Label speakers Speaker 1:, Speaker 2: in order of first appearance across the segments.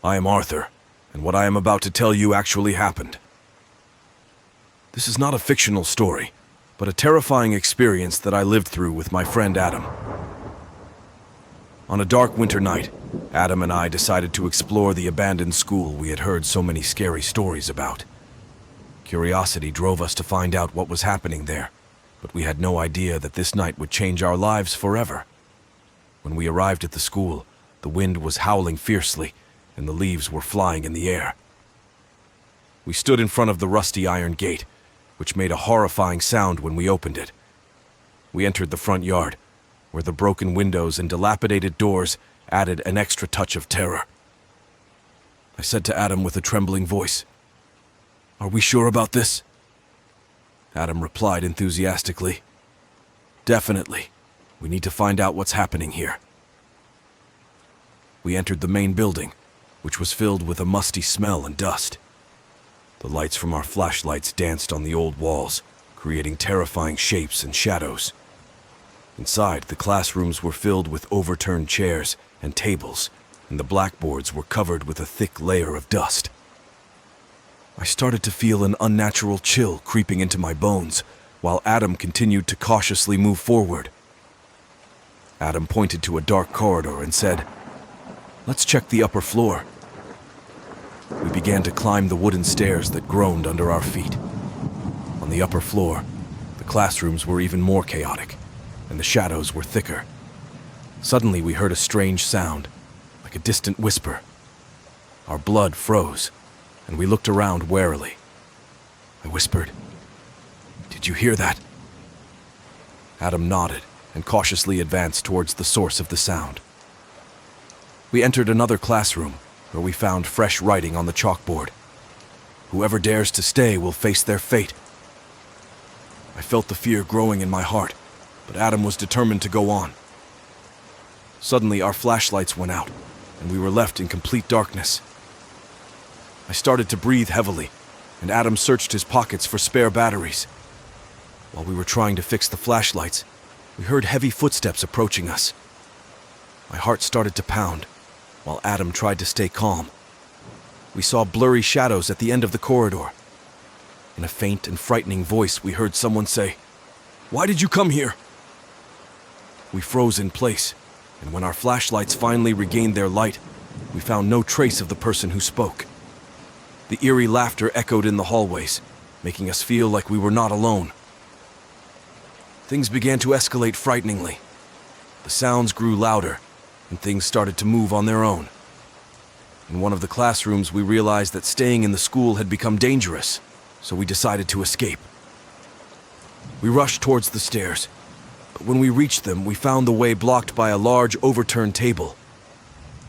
Speaker 1: I am Arthur, and what I am about to tell you actually happened. This is not a fictional story, but a terrifying experience that I lived through with my friend Adam. On a dark winter night, Adam and I decided to explore the abandoned school we had heard so many scary stories about. Curiosity drove us to find out what was happening there, but we had no idea that this night would change our lives forever. When we arrived at the school, the wind was howling fiercely, and the leaves were flying in the air. We stood in front of the rusty iron gate, which made a horrifying sound when we opened it. We entered the front yard, where the broken windows and dilapidated doors added an extra touch of terror. I said to Adam with a trembling voice, "Are we sure about this?" Adam replied enthusiastically, "Definitely. We need to find out what's happening here." We entered the main building, which was filled with a musty smell and dust. The lights from our flashlights danced on the old walls, creating terrifying shapes and shadows. Inside, the classrooms were filled with overturned chairs and tables, and the blackboards were covered with a thick layer of dust. I started to feel an unnatural chill creeping into my bones, while Adam continued to cautiously move forward. Adam pointed to a dark corridor and said, "Let's check the upper floor." We began to climb the wooden stairs that groaned under our feet. On the upper floor, the classrooms were even more chaotic, and the shadows were thicker. Suddenly we heard a strange sound, like a distant whisper. Our blood froze, and we looked around warily. I whispered, "Did you hear that?" Adam nodded and cautiously advanced towards the source of the sound. We entered another classroom, where we found fresh writing on the chalkboard. "Whoever dares to stay will face their fate." I felt the fear growing in my heart, but Adam was determined to go on. Suddenly, our flashlights went out, and we were left in complete darkness. I started to breathe heavily, and Adam searched his pockets for spare batteries. While we were trying to fix the flashlights, we heard heavy footsteps approaching us. My heart started to pound, while Adam tried to stay calm. We saw blurry shadows at the end of the corridor. In a faint and frightening voice, we heard someone say, "Why did you come here?" We froze in place, and when our flashlights finally regained their light, we found no trace of the person who spoke. The eerie laughter echoed in the hallways, making us feel like we were not alone. Things began to escalate frighteningly. The sounds grew louder, and things started to move on their own. In one of the classrooms, we realized that staying in the school had become dangerous, so we decided to escape. We rushed towards the stairs, but when we reached them, we found the way blocked by a large overturned table.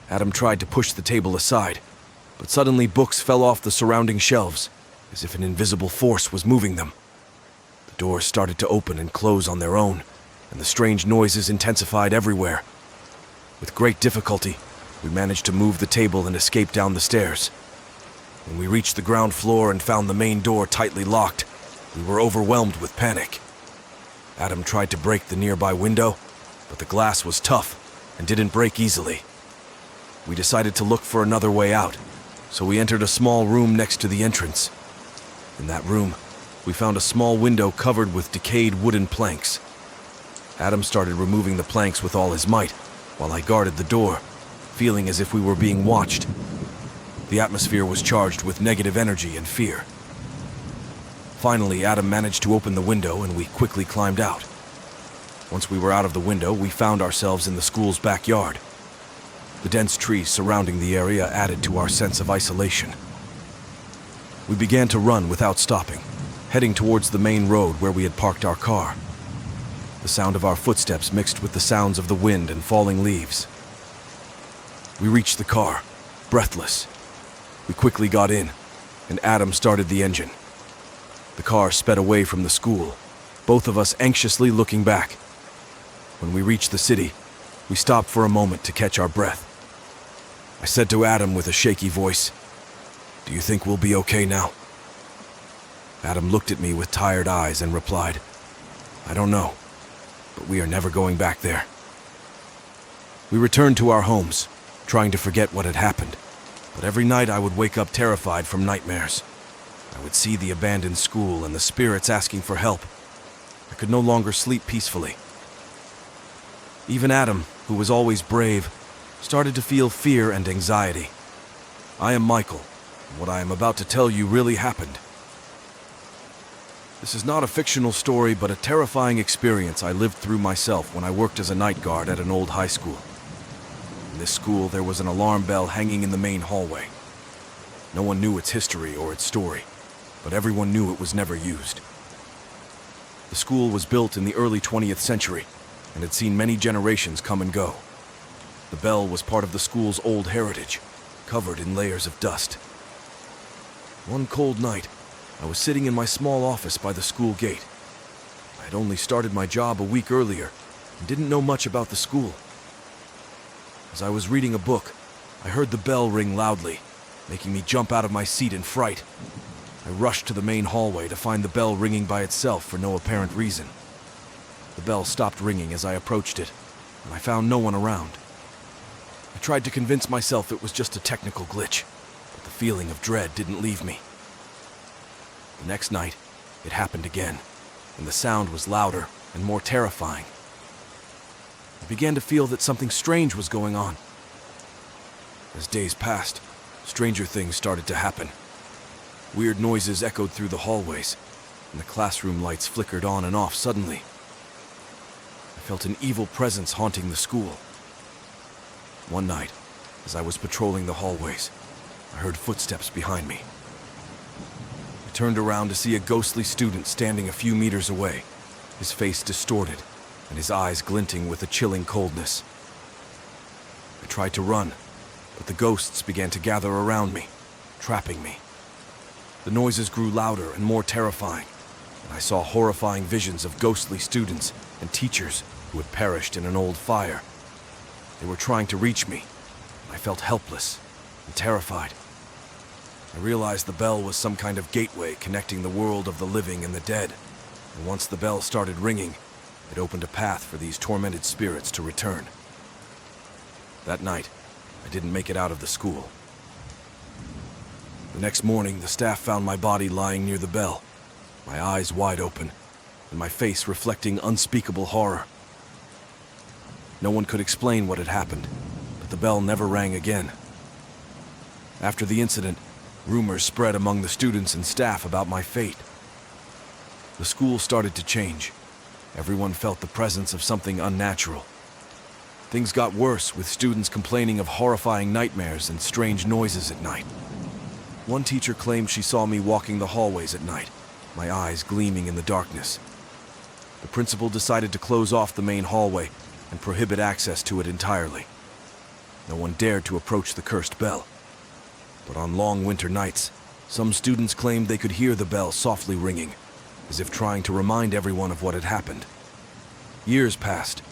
Speaker 1: Adam tried to push the table aside, but suddenly books fell off the surrounding shelves, as if an invisible force was moving them. The doors started to open and close on their own, and the strange noises intensified everywhere. With great difficulty, we managed to move the table and escape down the stairs. When we reached the ground floor and found the main door tightly locked, we were overwhelmed with panic. Adam tried to break the nearby window, but the glass was tough and didn't break easily. We decided to look for another way out, so we entered a small room next to the entrance. In that room, we found a small window covered with decayed wooden planks. Adam started removing the planks with all his might, while I guarded the door, feeling as if we were being watched. The atmosphere was charged with negative energy and fear. Finally, Adam managed to open the window, and we quickly climbed out. Once we were out of the window, we found ourselves in the school's backyard. The dense trees surrounding the area added to our sense of isolation. We began to run without stopping, heading towards the main road where we had parked our car. The sound of our footsteps mixed with the sounds of the wind and falling leaves. We reached the car, breathless. We quickly got in, and Adam started the engine. The car sped away from the school, both of us anxiously looking back. When we reached the city, we stopped for a moment to catch our breath. I said to Adam with a shaky voice, "Do you think we'll be okay now?" Adam looked at me with tired eyes and replied, "I don't know, but we are never going back there." We returned to our homes, trying to forget what had happened, But every night I would wake up terrified from nightmares. I would see the abandoned school and the spirits asking for help. I could no longer sleep peacefully. Even Adam, who was always brave, started to feel fear and anxiety. I am Michael, and what I am about to tell you really happened. This is not a fictional story, but a terrifying experience I lived through myself when I worked as a night guard at an old high school. In this school, there was an alarm bell hanging in the main hallway. No one knew its history or its story, but everyone knew it was never used. The school was built in the early 20th century and had seen many generations come and go. The bell was part of the school's old heritage, covered in layers of dust. One cold night, I was sitting in my small office by the school gate. I had only started my job a week earlier and didn't know much about the school. As I was reading a book, I heard the bell ring loudly, making me jump out of my seat in fright. I rushed to the main hallway to find the bell ringing by itself for no apparent reason. The bell stopped ringing as I approached it, and I found no one around. I tried to convince myself it was just a technical glitch, but the feeling of dread didn't leave me. The next night, it happened again, and the sound was louder and more terrifying. I began to feel that something strange was going on. As days passed, stranger things started to happen. Weird noises echoed through the hallways, and the classroom lights flickered on and off suddenly. I felt an evil presence haunting the school. One night, as I was patrolling the hallways, I heard footsteps behind me. I turned around to see a ghostly student standing a few meters away, his face distorted and his eyes glinting with a chilling coldness. I tried to run, but the ghosts began to gather around me, trapping me. The noises grew louder and more terrifying, and I saw horrifying visions of ghostly students and teachers who had perished in an old fire. They were trying to reach me, and I felt helpless and terrified. I realized the bell was some kind of gateway connecting the world of the living and the dead, and once the bell started ringing, it opened a path for these tormented spirits to return. That night, I didn't make it out of the school. The next morning, the staff found my body lying near the bell, my eyes wide open, and my face reflecting unspeakable horror. No one could explain what had happened, but the bell never rang again. After the incident, rumors spread among the students and staff about my fate. The school started to change. Everyone felt the presence of something unnatural. Things got worse, with students complaining of horrifying nightmares and strange noises at night. One teacher claimed she saw me walking the hallways at night, my eyes gleaming in the darkness. The principal decided to close off the main hallway and prohibit access to it entirely. No one dared to approach the cursed bell. But on long winter nights, some students claimed they could hear the bell softly ringing, as if trying to remind everyone of what had happened. Years passed,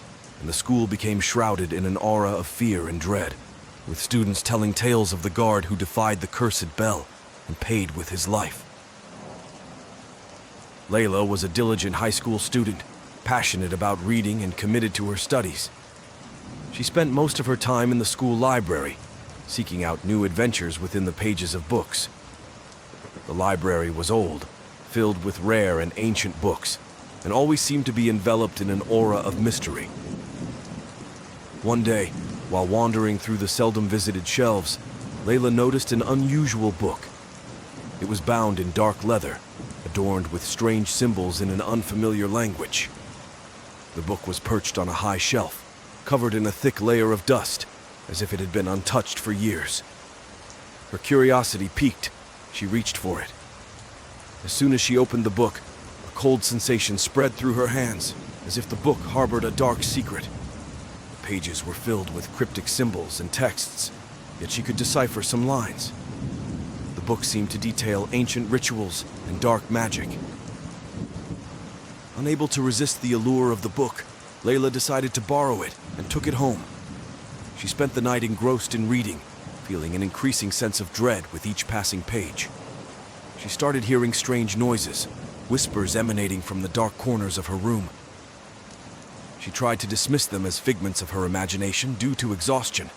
Speaker 1: and the school became shrouded in an aura of fear and dread, with students telling tales of the guard who defied the cursed bell and paid with his life. Layla was a diligent high school student, passionate about reading and committed to her studies. She spent most of her time in the school library, seeking out new adventures within the pages of books. The library was old, filled with rare and ancient books, and always seemed to be enveloped in an aura of mystery. One day, while wandering through the seldom visited shelves, Layla noticed an unusual book. It was bound in dark leather, adorned with strange symbols in an unfamiliar language. The book was perched on a high shelf, covered in a thick layer of dust, as if it had been untouched for years. Her curiosity piqued. She reached for it. As soon as she opened the book, a cold sensation spread through her hands, as if the book harbored a dark secret. The pages were filled with cryptic symbols and texts, yet she could decipher some lines. The book seemed to detail ancient rituals and dark magic. Unable to resist the allure of the book, Layla decided to borrow it and took it home. She spent the night engrossed in reading, feeling an increasing sense of dread with each passing page. She started hearing strange noises, whispers emanating from the dark corners of her room. She tried to dismiss them as figments of her imagination due to exhaustion.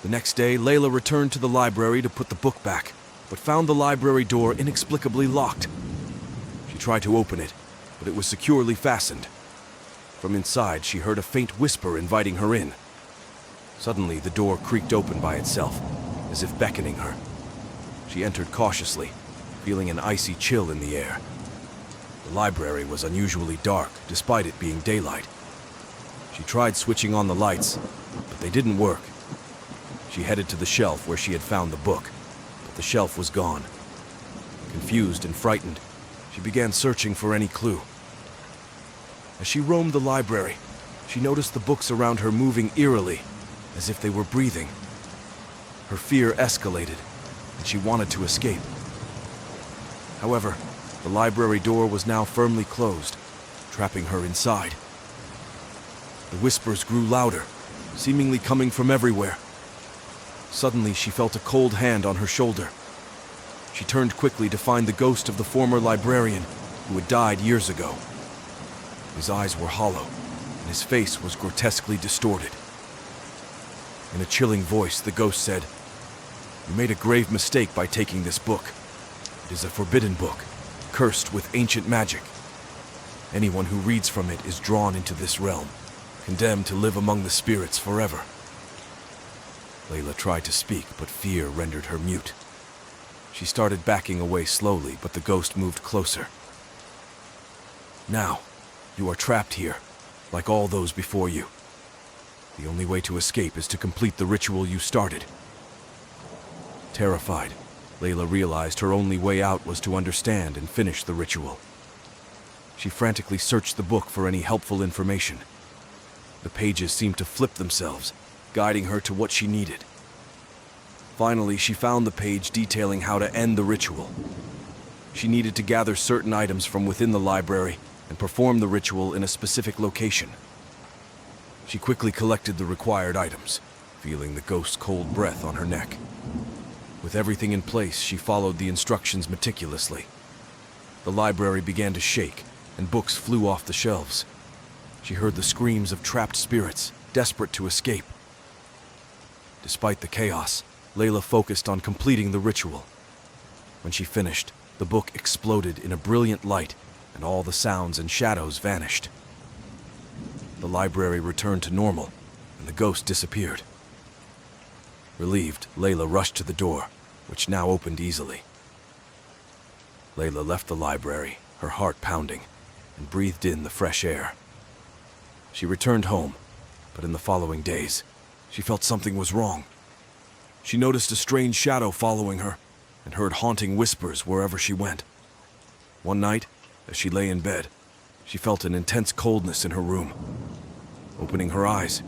Speaker 1: The next day, Layla returned to the library to put the book back, but found the library door inexplicably locked. She tried to open it, but it was securely fastened. From inside, she heard a faint whisper inviting her in. Suddenly, the door creaked open by itself, as if beckoning her. She entered cautiously, feeling an icy chill in the air. The library was unusually dark, despite it being daylight. She tried switching on the lights, but they didn't work. She headed to the shelf where she had found the book, but the shelf was gone. Confused and frightened, she began searching for any clue. As she roamed the library, she noticed the books around her moving eerily, as if they were breathing. Her fear escalated, and she wanted to escape. However, the library door was now firmly closed, trapping her inside. The whispers grew louder, seemingly coming from everywhere. Suddenly, she felt a cold hand on her shoulder. She turned quickly to find the ghost of the former librarian who had died years ago. His eyes were hollow, and his face was grotesquely distorted. In a chilling voice, the ghost said, "You made a grave mistake by taking this book. It is a forbidden book, cursed with ancient magic. Anyone who reads from it is drawn into this realm, condemned to live among the spirits forever." Layla tried to speak, but fear rendered her mute. She started backing away slowly, but the ghost moved closer. "Now, you are trapped here, like all those before you. The only way to escape is to complete the ritual you started." Terrified, Layla realized her only way out was to understand and finish the ritual. She frantically searched the book for any helpful information. The pages seemed to flip themselves, guiding her to what she needed. Finally, she found the page detailing how to end the ritual. She needed to gather certain items from within the library and perform the ritual in a specific location. She quickly collected the required items, feeling the ghost's cold breath on her neck. With everything in place, she followed the instructions meticulously. The library began to shake, and books flew off the shelves. She heard the screams of trapped spirits, desperate to escape. Despite the chaos, Layla focused on completing the ritual. When she finished, the book exploded in a brilliant light, and all the sounds and shadows vanished. The library returned to normal, and the ghost disappeared. Relieved, Layla rushed to the door, which now opened easily. Layla left the library, her heart pounding, and breathed in the fresh air. She returned home, but in the following days, she felt something was wrong. She noticed a strange shadow following her, and heard haunting whispers wherever she went. One night, as she lay in bed, she felt an intense coldness in her room. Opening her eyes,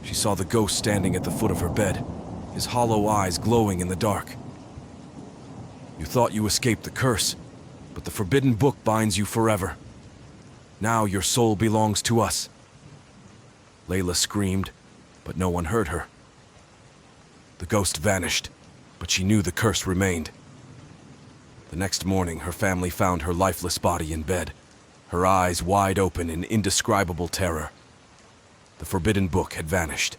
Speaker 1: she saw the ghost standing at the foot of her bed, his hollow eyes glowing in the dark. "You thought you escaped the curse, but the forbidden book binds you forever. Now your soul belongs to us." Layla screamed, but no one heard her. The ghost vanished, but she knew the curse remained. The next morning, her family found her lifeless body in bed, her eyes wide open in indescribable terror. The forbidden book had vanished.